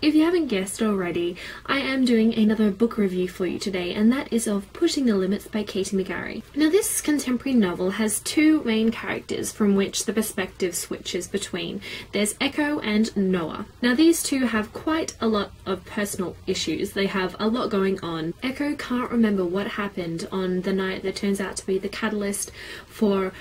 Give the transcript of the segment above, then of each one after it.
If you haven't guessed already, I am doing another book review for you today, and that is of Pushing the Limits by McGarry. Now this contemporary novel has two main characters from which the perspective switches between. There's Echo and Noah. Now these two have quite a lot of personal issues. They have a lot going on. Echo can't remember what happened on the night that turns out to be the catalyst for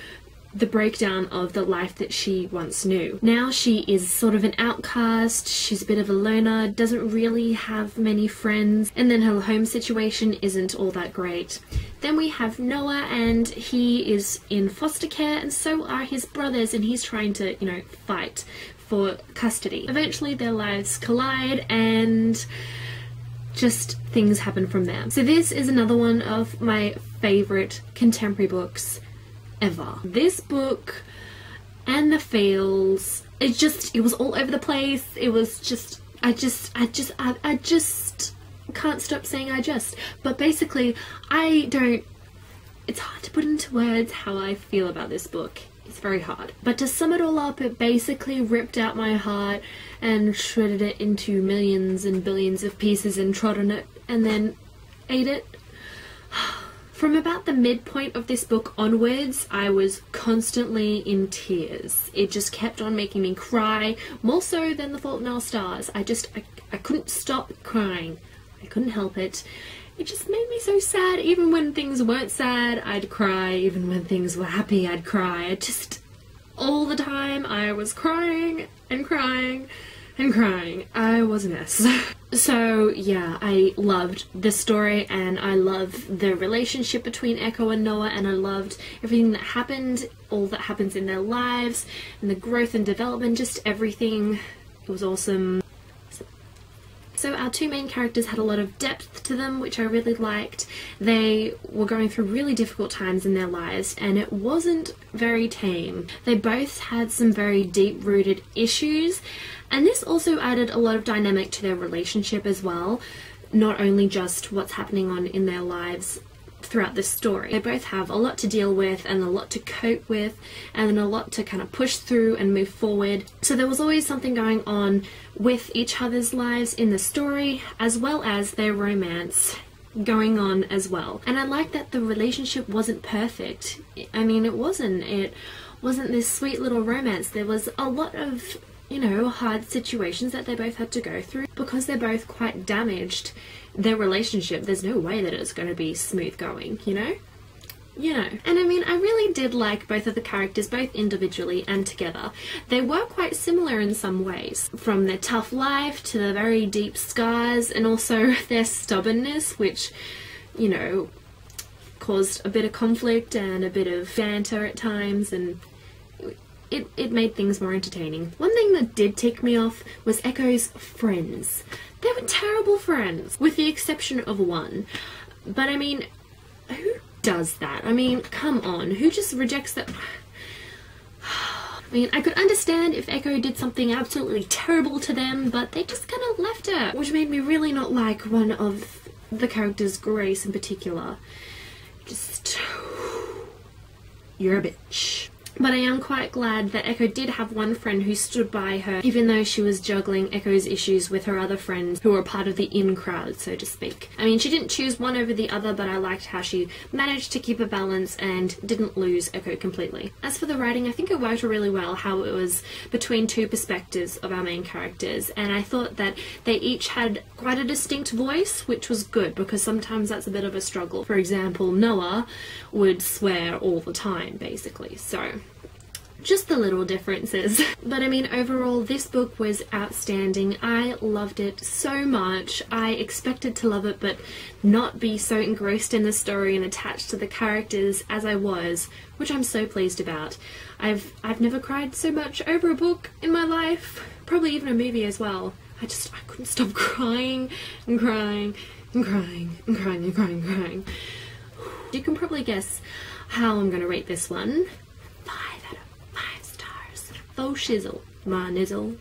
the breakdown of the life that she once knew. Now she is sort of an outcast, she's a bit of a loner, doesn't really have many friends, and then her home situation isn't all that great. Then we have Noah, and he is in foster care, and so are his brothers, and he's trying to, you know, fight for custody. Eventually their lives collide, and just things happen from there. So this is another one of my favourite contemporary books ever. This book and the feels, it was all over the place. It was just, I just can't stop saying but basically it's hard to put into words how I feel about this book. It's very hard. But to sum it all up, it basically ripped out my heart and shredded it into millions and billions of pieces and trod on it and then ate it. From about the midpoint of this book onwards, I was constantly in tears. It just kept on making me cry, more so than The Fault in Our Stars. I couldn't stop crying. I couldn't help it. It just made me so sad. Even when things weren't sad, I'd cry. Even when things were happy, I'd cry. All the time, I was crying and crying and crying. I was a mess. So yeah, I loved this story, and I loved the relationship between Echo and Noah, and I loved everything that happened, all that happens in their lives, and the growth and development, just everything. It was awesome. So our two main characters had a lot of depth to them, which I really liked. They were going through really difficult times in their lives, and it wasn't very tame. They both had some very deep-rooted issues, and this also added a lot of dynamic to their relationship as well, not only just what's happening in their lives throughout this story. They both have a lot to deal with and a lot to cope with and a lot to kind of push through and move forward. So there was always something going on with each other's lives in the story, as well as their romance going on as well. And I like that the relationship wasn't perfect. I mean, it wasn't this sweet little romance. There was a lot of, you know, hard situations that they both had to go through because they're both quite damaged. Their relationship, there's no way that it's going to be smooth going, you know? And I mean, I really did like both of the characters, both individually and together. They were quite similar in some ways, from their tough life to their very deep scars, and also their stubbornness, which, you know, caused a bit of conflict and a bit of banter at times, and it made things more entertaining. One thing that did tick me off was Echo's friends. They were terrible friends, with the exception of one. But I mean, who does that? I mean, come on, who just rejects that? I mean, I could understand if Echo did something absolutely terrible to them, but they just kind of left her, which made me really not like one of the characters, Grace in particular. Just, you're a bitch. But I am quite glad that Echo did have one friend who stood by her, even though she was juggling Echo's issues with her other friends who were part of the in crowd, so to speak. I mean, she didn't choose one over the other, but I liked how she managed to keep a balance and didn't lose Echo completely. As for the writing, I think it worked really well how it was between two perspectives of our main characters, and I thought that they each had quite a distinct voice, which was good because sometimes that's a bit of a struggle. For example, Noah would swear all the time, basically, so just the little differences. But I mean, overall, this book was outstanding. I loved it so much. I expected to love it, but not be so engrossed in the story and attached to the characters as I was, which I'm so pleased about. I've never cried so much over a book in my life, probably even a movie as well. I couldn't stop crying and crying and crying and crying and crying and crying. You can probably guess how I'm gonna rate this one. 5 out of 5 stars. Faux shizzle. Ma nizzle.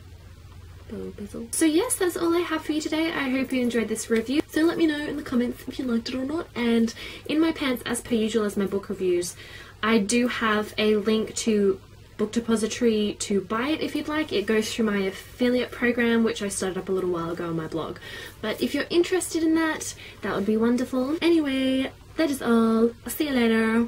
So yes, that's all I have for you today. I hope you enjoyed this review. So let me know in the comments if you liked it or not. And in my pants, as per usual as my book reviews, I do have a link to book depository to buy it if you'd like. It goes through my affiliate program, which I started up a little while ago on my blog. But if you're interested in that, that would be wonderful. Anyway, that is all. I'll see you later.